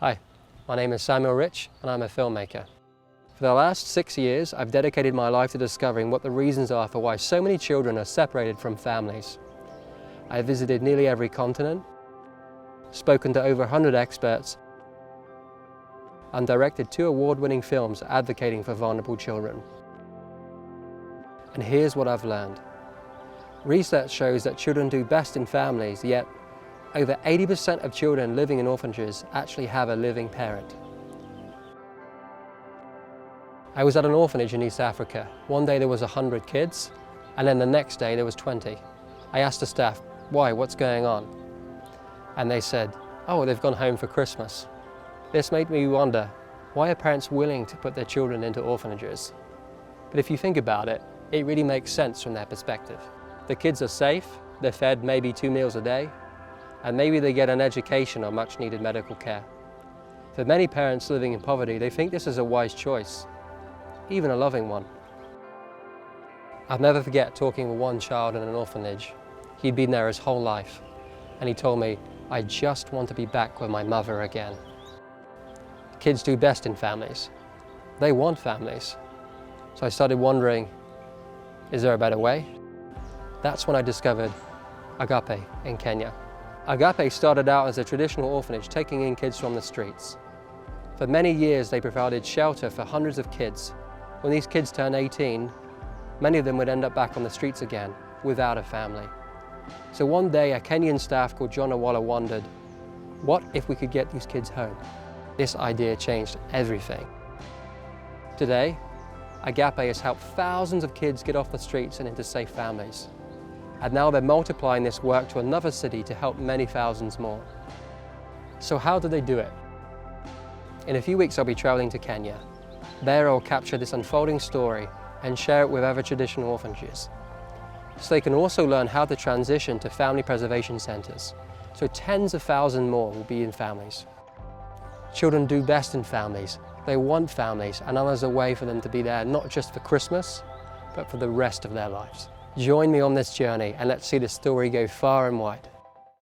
Hi, my name is Samuel Rich and I'm a filmmaker. For the last 6 years, I've dedicated my life to discovering what the reasons are for why so many children are separated from families. I've visited nearly every continent, spoken to over 100 experts, and directed 2 award-winning films advocating for vulnerable children. And here's what I've learned. Research shows that children do best in families, yet over 80% of children living in orphanages actually have a living parent. I was at an orphanage in East Africa. One day there was 100 kids, and then the next day there was 20. I asked the staff, why, what's going on? And they said, oh, they've gone home for Christmas. This made me wonder, why are parents willing to put their children into orphanages? But if you think about it, it really makes sense from their perspective. The kids are safe, they're fed maybe 2 meals a day, and maybe they get an education or much needed medical care. For many parents living in poverty, they think this is a wise choice, even a loving one. I'll never forget talking with one child in an orphanage. He'd been there his whole life, and he told me, I just want to be back with my mother again. Kids do best in families. They want families. So I started wondering, is there a better way? That's when I discovered Agape in Kenya. Agape started out as a traditional orphanage taking in kids from the streets. For many years they provided shelter for hundreds of kids. When these kids turned 18, many of them would end up back on the streets again without a family. So one day a Kenyan staff called John Awala wondered, what if we could get these kids home? This idea changed everything. Today, Agape has helped thousands of kids get off the streets and into safe families. And now they're multiplying this work to another city to help many thousands more. So how do they do it? In a few weeks I'll be traveling to Kenya. There I'll capture this unfolding story and share it with other traditional orphanages. So they can also learn how to transition to family preservation centers. So tens of thousands more will be in families. Children do best in families. They want families, and there's a way for them to be there not just for Christmas, but for the rest of their lives. Join me on this journey and let's see the story go far and wide.